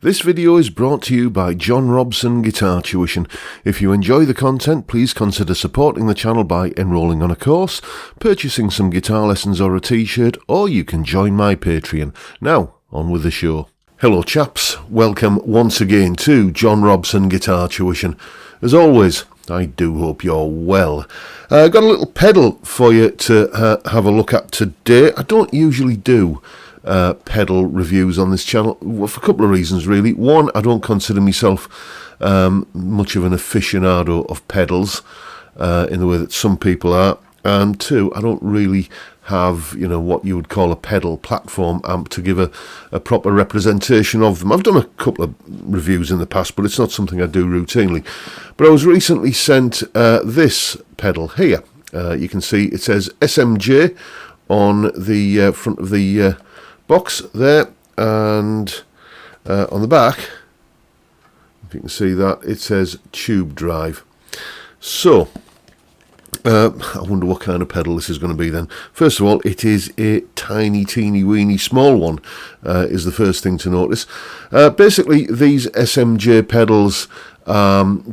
This video is brought to you by John Robson Guitar Tuition. If you enjoy the content, please consider supporting the channel by enrolling on a course, purchasing some guitar lessons or a t-shirt, or you can join my Patreon. Now, on with the show. Hello chaps, welcome once again to John Robson Guitar Tuition. As always, I do hope you're well. I've got a little pedal for you to have a look at today. I don't usually do pedal reviews on this channel for a couple of reasons really. One, I don't consider myself much of an aficionado of pedals in the way that some people are, and two, I don't really have, what you would call a pedal platform amp to give a proper representation of them. I've done a couple of reviews in the past, but it's not something I do routinely. But I was recently sent this pedal here. You can see it says SMJ on the front of the box there, and on the back, if you can see that, it says tube drive. So I wonder what kind of pedal this is going to be then. First of all, it is a tiny, teeny, weeny, small one, is the first thing to notice. Basically, these SMJ pedals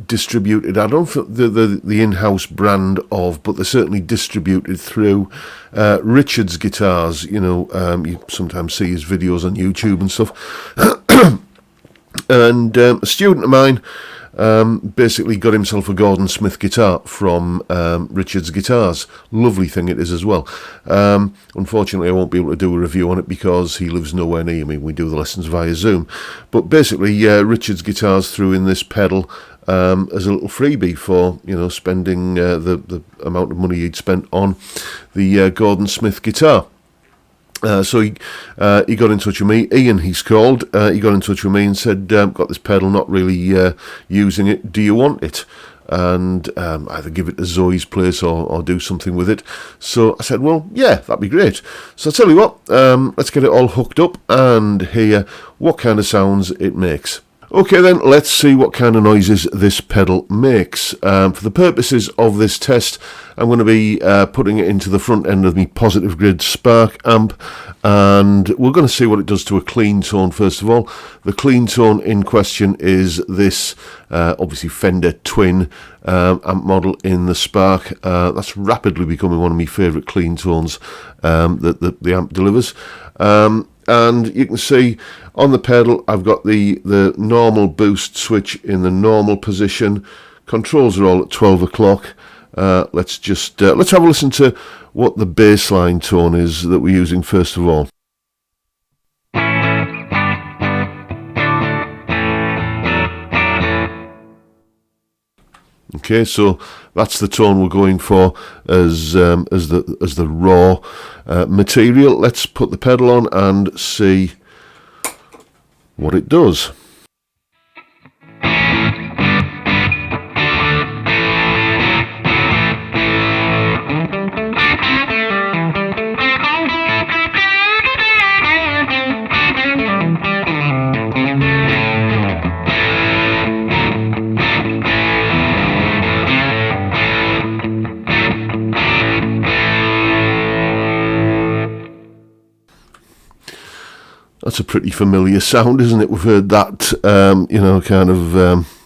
distributed, I don't know the in-house brand of, but they're certainly distributed through Richard's Guitars. You sometimes see his videos on YouTube and stuff. And a student of mine basically got himself a Gordon Smith guitar from Richard's Guitars. Lovely thing it is as well. Unfortunately, I won't be able to do a review on it because he lives nowhere near me. We do the lessons via Zoom. But basically, Richard's Guitars threw in this pedal as a little freebie for, spending the amount of money he'd spent on the Gordon Smith guitar. So he got in touch with me. Ian, he's called. He got in touch with me and said, got this pedal, not really using it. Do you want it? And either give it to Zoe's place or do something with it. So I said, well, yeah, that'd be great. So I'll tell you what, let's get it all hooked up and hear what kind of sounds it makes. Okay then, let's see what kind of noises this pedal makes. For the purposes of this test, I'm going to be putting it into the front end of the Positive Grid Spark amp, and we're going to see what it does to a clean tone first of all. The clean tone in question is this, obviously Fender Twin amp model in the Spark. That's rapidly becoming one of my favourite clean tones that the amp delivers. And you can see on the pedal I've got the normal boost switch in the normal position. Controls are all at 12 o'clock. Let's have a listen to what the bassline tone is that we're using first of all. Okay, so that's the tone we're going for as the raw material. Let's put the pedal on and see what it does. That's a pretty familiar sound, isn't it? We've heard that,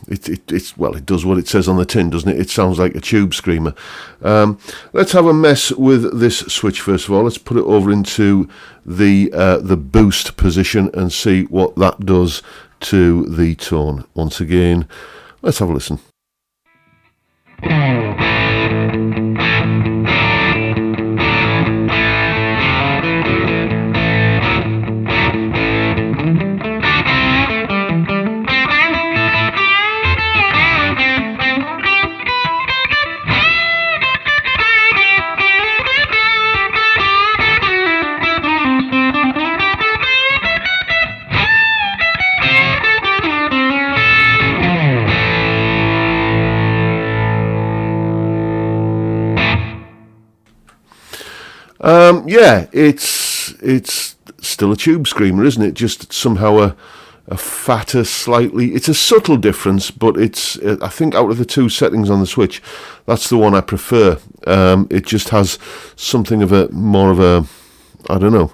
it does what it says on the tin, doesn't it? It sounds like a tube screamer. Let's have a mess with this switch first of all. Let's put it over into the boost position and see what that does to the tone. Once again, let's have a listen. Yeah, it's still a tube screamer, isn't it? Just somehow a fatter, slightly. It's a subtle difference, but it's. I think out of the two settings on the switch, that's the one I prefer. It just has something of more of a, I don't know.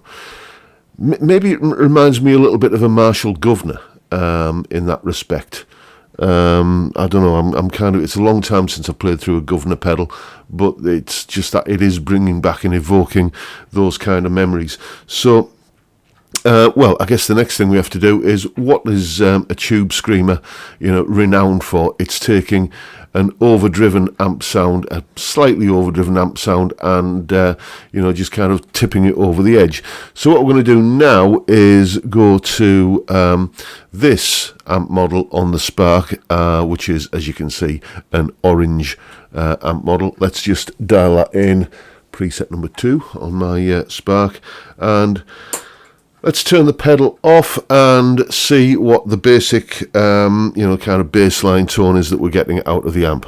Maybe it reminds me a little bit of a Marshall Governor. in that respect. I don't know, I'm kind of, it's a long time since I played through a governor pedal, but it's just that it is bringing back and evoking those kind of memories. So well, I guess the next thing we have to do is, what is a tube screamer, renowned for? It's taking an overdriven amp sound, a slightly overdriven amp sound, and just kind of tipping it over the edge. So what we're going to do now is go to this amp model on the Spark, which is, as you can see, an orange amp model. Let's just dial that in, preset number 2 on my Spark, and let's turn the pedal off and see what the basic, kind of baseline tone is that we're getting out of the amp.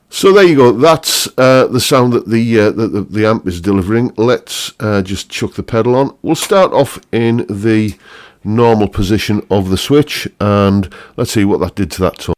So there you go. That's the sound that the amp is delivering. Let's just chuck the pedal on. We'll start off in the normal position of the switch, and let's see what that did to that tone.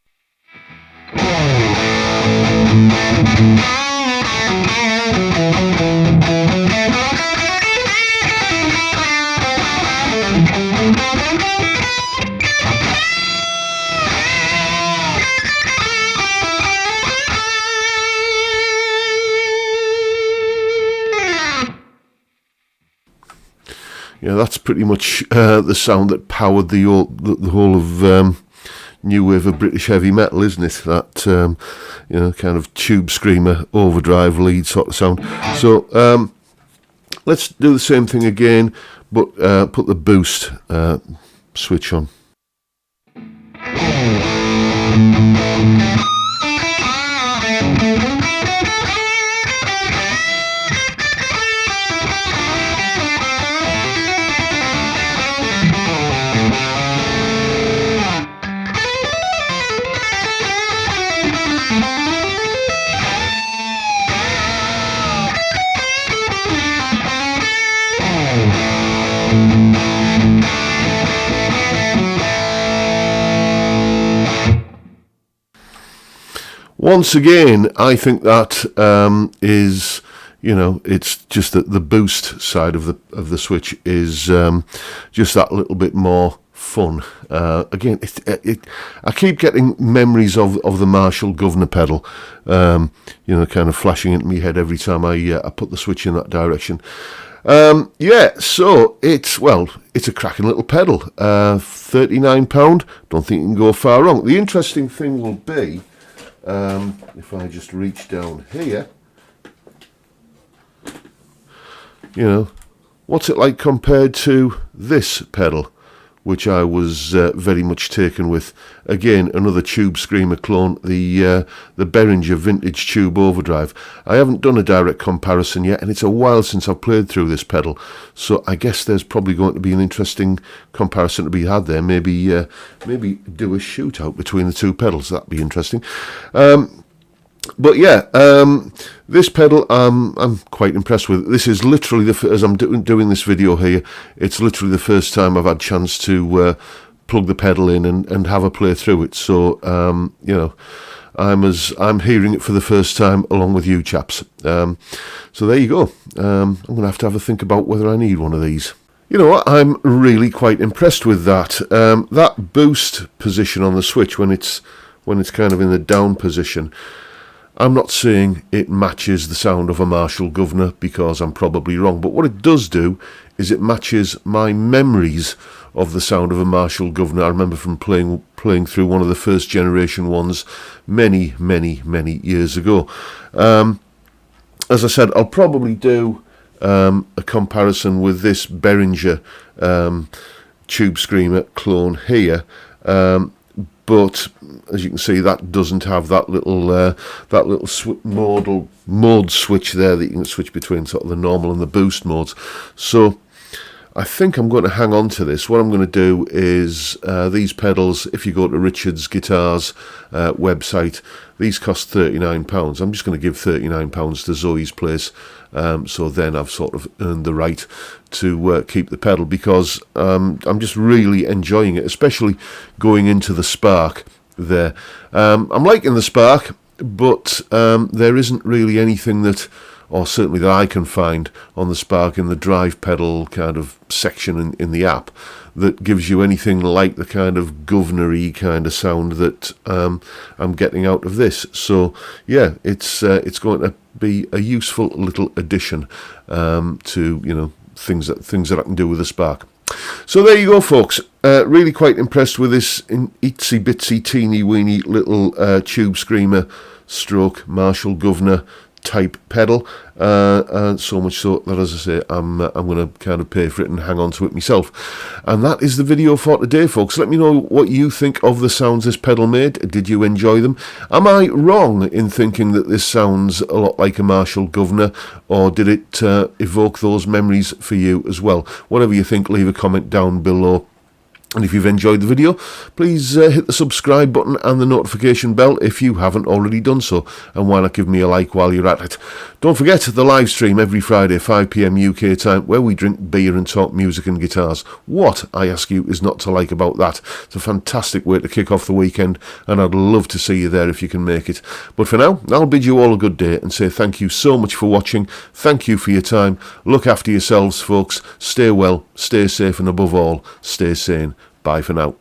Yeah, that's pretty much the sound that powered the whole of new wave of British heavy metal, isn't it? That kind of tube screamer, overdrive lead sort of sound. So let's do the same thing again, but put the boost switch on. Once again, I think that is, it's just that the boost side of the switch is just that little bit more fun. Again, I keep getting memories of the Marshall governor pedal, kind of flashing into my head every time I put the switch in that direction. So it's a cracking little pedal. £39. Don't think you can go far wrong. The interesting thing will be, if I just reach down here, what's it like compared to this pedal, which I was very much taken with. Again, another tube screamer clone, the Behringer vintage tube overdrive. I haven't done a direct comparison yet, and it's a while since I've played through this pedal, so I guess there's probably going to be an interesting comparison to be had there. Maybe do a shootout between the two pedals. That'd be interesting. But yeah, this pedal I'm quite impressed with. This is literally as I'm doing this video here, it's literally the first time I've had a chance to plug the pedal in and have a play through it. So I'm hearing it for the first time along with you chaps. So there you go. I'm going to have a think about whether I need one of these. You know what? I'm really quite impressed with that. That boost position on the switch when it's kind of in the down position. I'm not saying it matches the sound of a Marshall governor, because I'm probably wrong, but what it does do is it matches my memories of the sound of a Marshall governor. I remember from playing through one of the first generation ones many years ago. As I said, I'll probably do a comparison with this Behringer tube screamer clone here, but as you can see, that doesn't have that little mode switch there that you can switch between sort of the normal and the boost modes. So I think I'm going to hang on to this. What I'm going to do is these pedals, if you go to Richard's Guitars website, these cost £39. I'm just going to give £39 to Zoe's place. So then I've sort of earned the right to keep the pedal, because I'm just really enjoying it, especially going into the Spark there. I'm liking the Spark, but there isn't really anything that, or certainly that I can find on the Spark in the drive pedal kind of section in the app, that gives you anything like the kind of governor-y kind of sound that I'm getting out of this. So yeah, it's going to be a useful little addition to things that I can do with the Spark. So there you go, folks. Really quite impressed with this itsy bitsy teeny weeny little tube screamer stroke Marshall governor type pedal, and so much so that, as I say, I'm going to kind of pay for it and hang on to it myself. And that is the video for today, folks. Let me know what you think of the sounds this pedal made. Did you enjoy them? Am I wrong in thinking that this sounds a lot like a Marshall governor, or did it evoke those memories for you as well? Whatever you think, leave a comment down below. And if you've enjoyed the video, please hit the subscribe button and the notification bell if you haven't already done so. And why not give me a like while you're at it? Don't forget the live stream every Friday, 5 PM UK time, where we drink beer and talk music and guitars. What, I ask you, is not to like about that? It's a fantastic way to kick off the weekend, and I'd love to see you there if you can make it. But for now, I'll bid you all a good day and say thank you so much for watching. Thank you for your time. Look after yourselves, folks. Stay well, stay safe, and above all, stay sane. Bye for now.